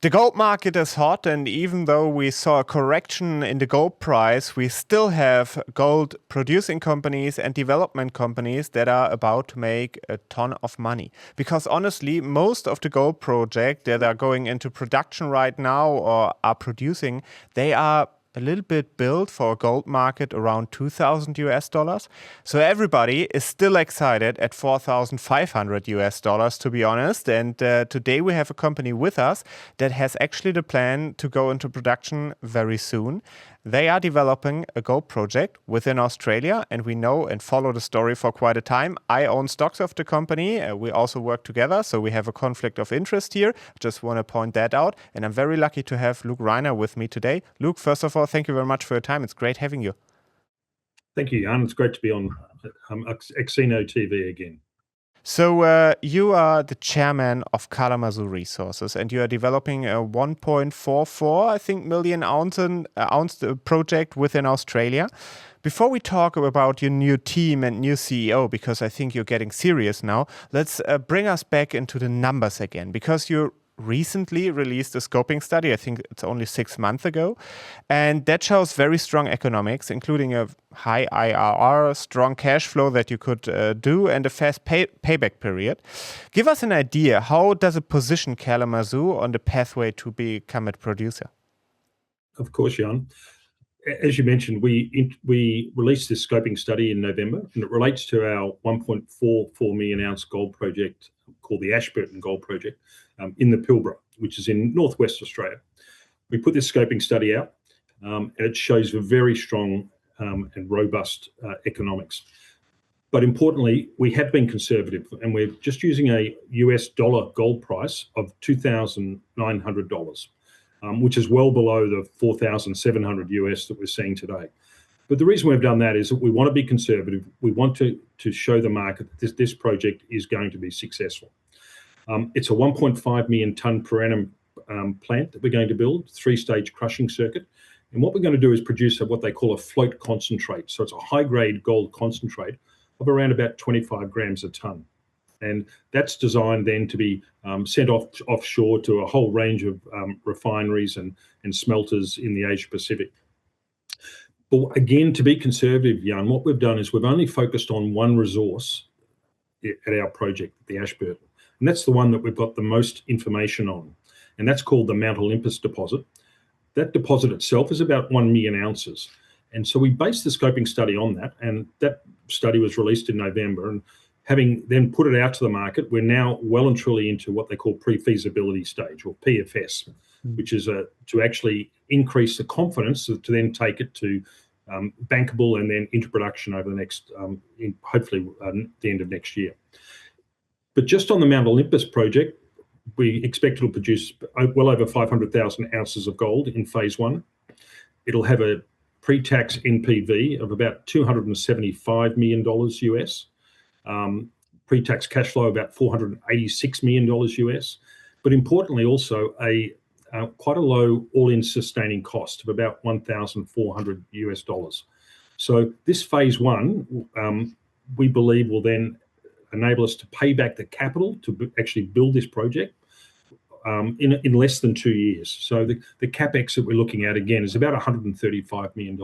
The gold market is hot, and even though we saw a correction in the gold price, we still have gold producing companies and development companies that are about to make a ton of money. Because honestly, most of the gold projects that are going into production right now or are producing, they are a little bit built for a gold market around 2,000 US dollars. So everybody is still excited at 4,500 US dollars, to be honest. And today we have a company with us that has actually the plan to go into production very soon. They are developing a gold project within Australia, and we know and follow the story for quite a time. I own stocks of the company. We also work together, so we have a conflict of interest here. Just want to point that out. And I'm very lucky to have Luke Reinehr with me today. Luke, first of all, thank you very much for your time. It's great having you. Thank you, Jan. It's great to be on AXINO TV again. So you are the chairman of Kalamazoo Resources, and you are developing a 1.44 million ounce project within Australia. Before we talk about your new team and new CEO, because I think you're getting serious now, let's bring us back into the numbers again, because you recently released a scoping study. I think it's only 6 months ago, and that shows very strong economics, including a high IRR, strong cash flow that you could do, and a fast payback period. Give us an idea, how does it position Kalamazoo on the pathway to become a producer? Of course, Jan. As you mentioned, we released this scoping study in November, and it relates to our 1.44 million ounce gold project called the Ashburton Gold Project in the Pilbara, which is in northwest Australia. We put this scoping study out, and it shows very strong and robust economics. But importantly, we have been conservative, and we're just using a US dollar gold price of $2,900. Which is well below the 4,700 US that we're seeing today. But the reason we've done that is that we want to be conservative. We want to show the market that this project is going to be successful. It's a 1.5 million tonne per annum plant that we're going to build, 3-stage crushing circuit. And what we're going to do is produce what they call a float concentrate. So it's a high-grade gold concentrate of around about 25 grams a tonne. And that's designed then to be sent offshore to a whole range of refineries and smelters in the Asia Pacific. But again, to be conservative, Jan, what we've done is we've only focused on one resource at our project, the Ashburton. And that's the one that we've got the most information on. And that's called the Mount Olympus deposit. That deposit itself is about 1 million ounces. And so we based the scoping study on that. And that study was released in November. And having then put it out to the market, we're now well and truly into what they call pre-feasibility stage, or PFS, which is to actually increase the confidence to then take it to bankable and then into production over the next, hopefully the end of next year. But just on the Mount Olympus project, we expect it'll produce well over 500,000 ounces of gold in phase 1. It'll have a pre-tax NPV of about $275 million US. Pre-tax cash flow about $486 million US, but importantly also quite a low all-in sustaining cost of about $1,400 US. So this phase 1, we believe, will then enable us to pay back the capital to actually build this project in less than 2 years. So the capex that we're looking at again is about $135 million.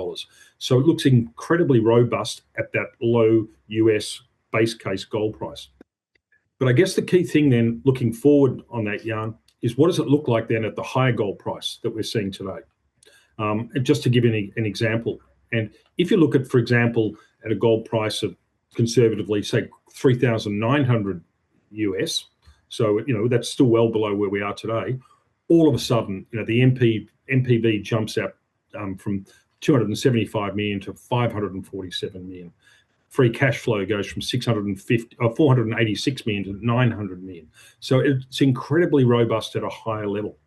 So it looks incredibly robust at that low US base case gold price. But I guess the key thing then, looking forward on that, Jan, is what does it look like then at the higher gold price that we're seeing today? And just to give you an example, and if you look at, for example, at a gold price of conservatively, say, 3,900 US, so that's still well below where we are today. All of a sudden, the NPV jumps up from 275 million to 547 million. Free cash flow goes from 486 million to 900 million. So it's incredibly robust at a higher level.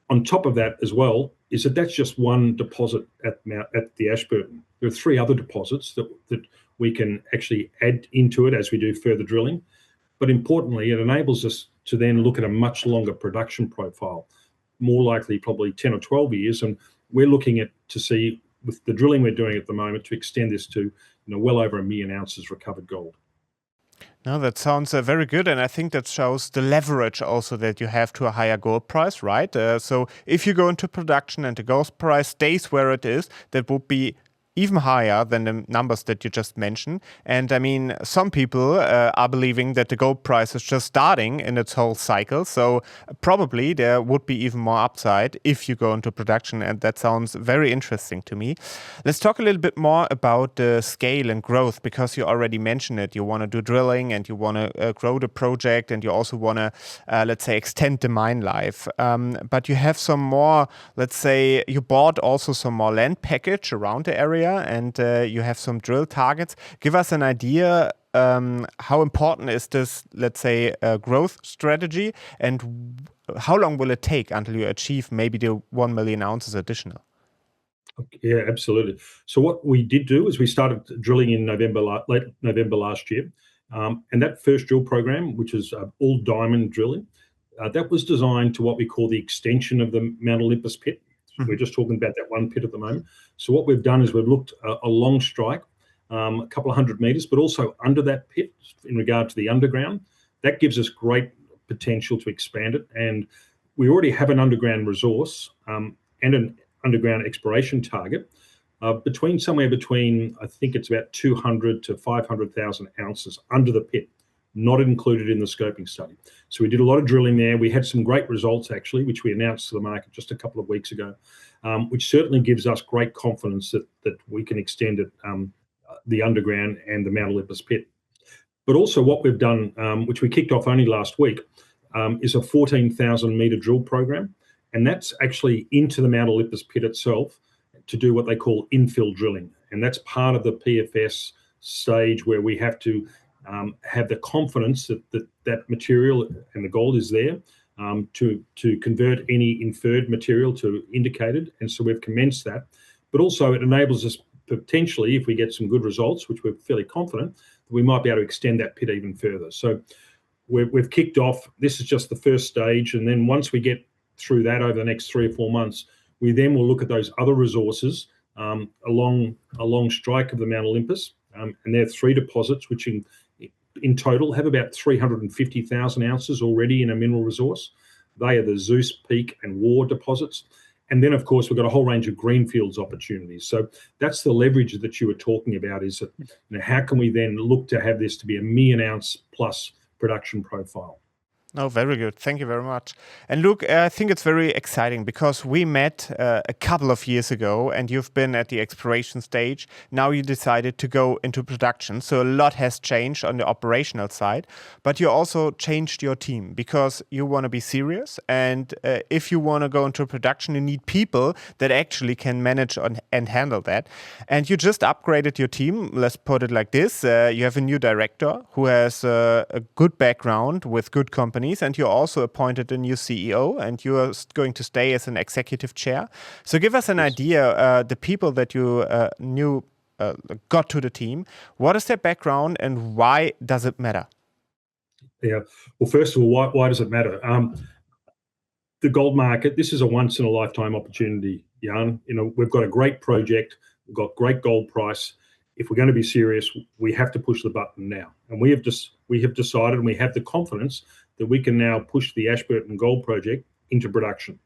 On top of that as well, is that's just one deposit at the Ashburton. There are 3 other deposits that we can actually add into it as we do further drilling. But importantly, it enables us to then look at a much longer production profile, more likely probably 10 or 12 years. And we're looking to see, with the drilling we're doing at the moment, to extend this to well over 1 million ounces recovered gold. No, that sounds very good, and I think that shows the leverage also that you have to a higher gold price, right? So if you go into production and the gold price stays where it is, that would be even higher than the numbers that you just mentioned. And I mean, some people are believing that the gold price is just starting in its whole cycle. So probably there would be even more upside if you go into production. And that sounds very interesting to me. Let's talk a little bit more about the scale and growth, because you already mentioned it. You want to do drilling and you want to grow the project, and you also want to, let's say, extend the mine life. But you have some more, let's say, you bought also some more land package around the area, and you have some drill targets. Give us an idea, how important is this, let's say, growth strategy, and how long will it take until you achieve maybe the 1 million ounces additional? Yeah, absolutely. So what we did do is we started drilling in late November last year. And that first drill program, which is all diamond drilling, that was designed to what we call the extension of the Mount Olympus pit. We're just talking about that one pit at the moment. So what we've done is we've looked a long strike, a couple of 100 meters, but also under that pit in regard to the underground. That gives us great potential to expand it. And we already have an underground resource and an underground exploration target somewhere between, I think it's about 200 to 500,000 ounces under the pit, not included in the scoping study. So we did a lot of drilling there. We had some great results, actually, which we announced to the market just a couple of weeks ago, which certainly gives us great confidence that we can extend it, the underground and the Mount Olympus pit. But also what we've done, which we kicked off only last week, is a 14,000 meter drill program. And that's actually into the Mount Olympus pit itself to do what they call infill drilling. And that's part of the PFS stage where we have to have the confidence that material and the gold is there to convert any inferred material to indicated. And so we've commenced that. But also it enables us potentially, if we get some good results, which we're fairly confident, that we might be able to extend that pit even further. So we've kicked off. This is just the first stage. And then once we get through that over the next 3 or 4 months, we then will look at those other resources along strike of the Mount Olympus. And there are 3 deposits, which in total have about 350,000 ounces already in a mineral resource. They are the Zeus, Peak and War deposits. And then, of course, we've got a whole range of greenfields opportunities. So that's the leverage that you were talking about, is that, how can we then look to have this to be a million ounce plus production profile? Oh, very good. Thank you very much. And Luke, I think it's very exciting because we met a couple of years ago and you've been at the exploration stage. Now you decided to go into production. So a lot has changed on the operational side, but you also changed your team because you want to be serious. And if you want to go into production, you need people that actually can manage and handle that. And you just upgraded your team. Let's put it like this. You have a new director who has a good background with good companies. And you also appointed a new CEO, and you are going to stay as an executive chair. So give us an idea, the people that you got to the team, what is their background and why does it matter? Yeah, well, first of all, why does it matter? The gold market, this is a once in a lifetime opportunity, Jan. We've got a great project, we've got great gold price. If we're going to be serious, we have to push the button now. And we have decided, and we have the confidence that we can now push the Ashburton Gold Project into production.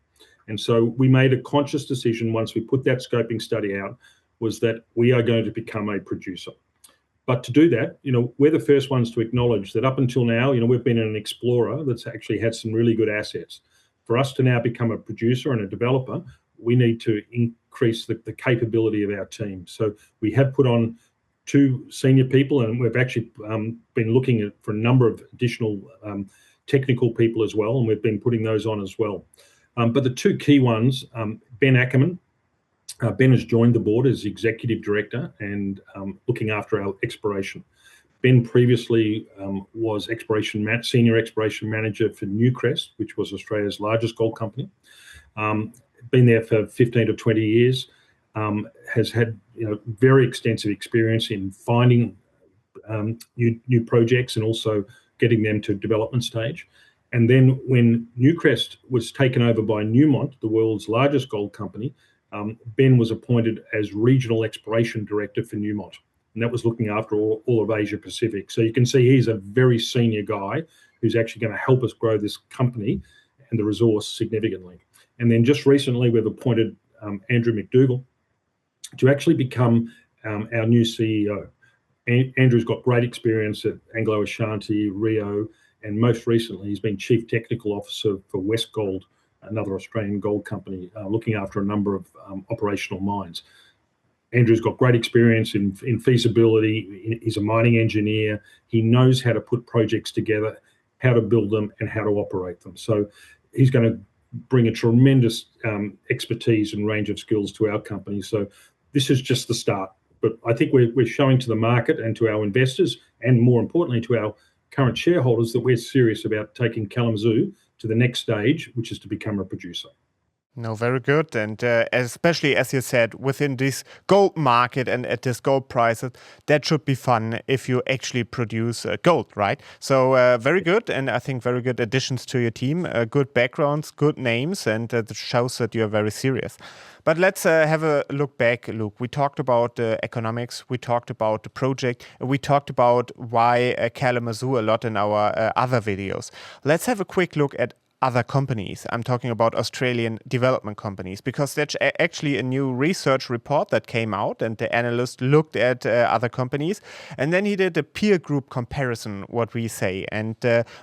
And so we made a conscious decision once we put that scoping study out, was that we are going to become a producer. But to do that, we're the first ones to acknowledge that up until now, we've been an explorer that's actually had some really good assets. For us to now become a producer and a developer, we need to increase the capability of our team. So we have put on 2 senior people, and we've actually been looking for a number of additional technical people as well, and we've been putting those on as well. But the 2 key ones, Ben Ackerman. Ben has joined the board as executive director and looking after our exploration. Ben previously was senior exploration manager for Newcrest, which was Australia's largest gold company. Been there for 15 to 20 years. Has had very extensive experience in finding new projects and also getting them to development stage. And then when Newcrest was taken over by Newmont, the world's largest gold company, Ben was appointed as regional exploration director for Newmont. and that was looking after all of Asia Pacific. So you can see he's a very senior guy who's actually going to help us grow this company and the resource significantly. And then just recently, we've appointed Andrew McDougall to actually become our new CEO. Andrew's got great experience at Anglo Ashanti, Rio, and most recently he's been Chief Technical Officer for Westgold, another Australian gold company, looking after a number of operational mines. Andrew's got great experience in feasibility. He's a mining engineer. He knows how to put projects together, how to build them, and how to operate them. So he's going to bring a tremendous expertise and range of skills to our company. So this is just the start. But I think we're showing to the market and to our investors, and more importantly to our current shareholders, that we're serious about taking Kalamazoo to the next stage, which is to become a producer. No, very good. And especially, as you said, within this gold market and at this gold prices, that should be fun if you actually produce gold, right? So very good. And I think very good additions to your team, good backgrounds, good names, and that shows that you're very serious. But let's have a look back, Luke. We talked about the economics, we talked about the project, and we talked about why Kalamazoo a lot in our other videos. Let's have a quick look at other companies. I'm talking about Australian development companies, because that's actually a new research report that came out, and the analyst looked at other companies, and then he did a peer group comparison, what we say. And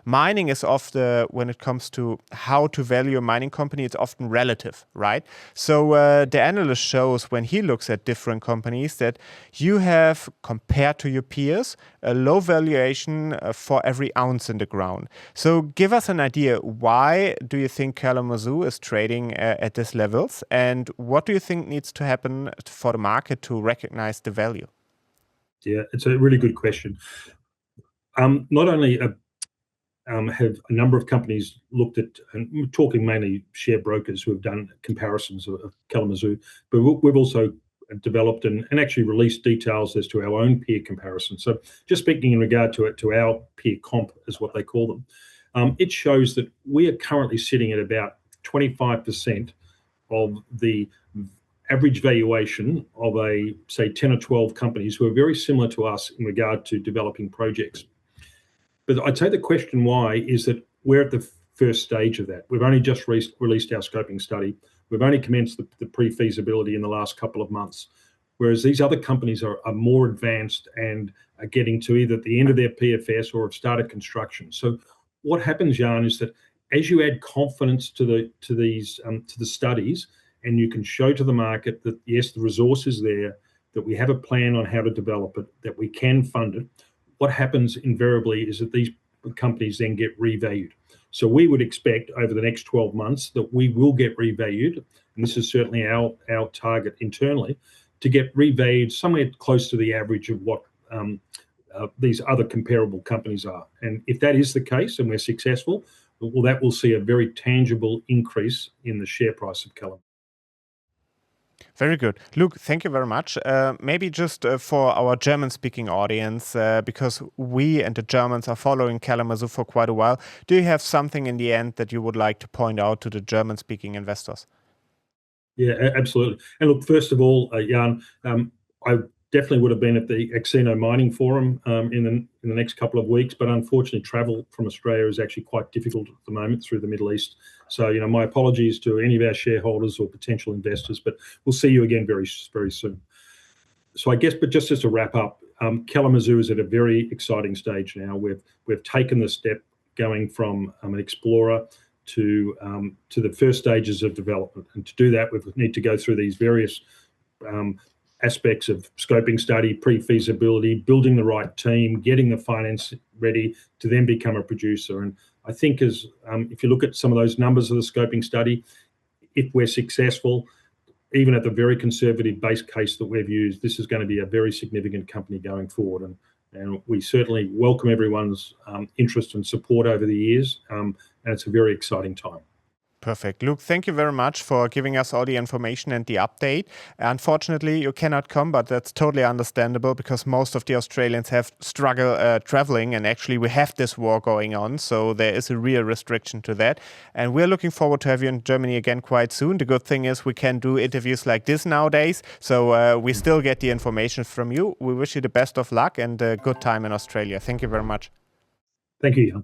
mining is often, when it comes to how to value a mining company, it's often relative, right? So the analyst shows, when he looks at different companies, that you have, compared to your peers, a low valuation for every ounce in the ground. So give us an idea, why do you think Kalamazoo is trading at these levels, and what do you think needs to happen for the market to recognize the value? Yeah, it's a really good question. Not only have a number of companies looked at, and we're talking mainly share brokers who have done comparisons of Kalamazoo, but we've also developed and actually released details as to our own peer comparison. So just speaking in regard to our peer comp, is what they call them, it shows that we are currently sitting at about 25% of the average valuation of say 10 or 12 companies who are very similar to us in regard to developing projects. But I'd say the question why is that we're at the first stage of that. We've only just released our scoping study. We've only commenced the pre-feasibility in the last couple of months, whereas these other companies are more advanced and are getting to either at the end of their PFS or have started construction. So what happens, Jan, is that as you add confidence to the studies, and you can show to the market that yes, the resource is there, that we have a plan on how to develop it, that we can fund it, what happens invariably is that these companies then get revalued. So we would expect over the next 12 months that we will get revalued, and this is certainly our target internally, to get revalued somewhere close to the average of what these other comparable companies are. And if that is the case and we're successful, well, that will see a very tangible increase in the share price of Kalamazoo. Very good. Luke, thank you very much. Maybe just for our German-speaking audience, because we and the Germans are following Kalamazoo for quite a while, do you have something in the end that you would like to point out to the German-speaking investors? Yeah, absolutely. And look, first of all, Jan, I definitely would have been at the AXINO Mining Forum in the next couple of weeks, but unfortunately travel from Australia is actually quite difficult at the moment through the Middle East. So, my apologies to any of our shareholders or potential investors, but we'll see you again very, very soon. So I guess, but just as a wrap up, Kalamazoo is at a very exciting stage now. We've taken the step going from an explorer to the first stages of development. And to do that, we need to go through these various aspects of scoping study, pre-feasibility, building the right team, getting the finance ready to then become a producer. And I think if you look at some of those numbers of the scoping study, if we're successful, even at the very conservative base case that we've used, this is going to be a very significant company going forward. And we certainly welcome everyone's interest and support over the years. And it's a very exciting time. Perfect. Luke, thank you very much for giving us all the information and the update. Unfortunately, you cannot come, but that's totally understandable because most of the Australians have struggled traveling, and actually we have this war going on, so there is a real restriction to that. And we're looking forward to have you in Germany again quite soon. The good thing is we can do interviews like this nowadays, so we still get the information from you. We wish you the best of luck and a good time in Australia. Thank you very much. Thank you, Jan.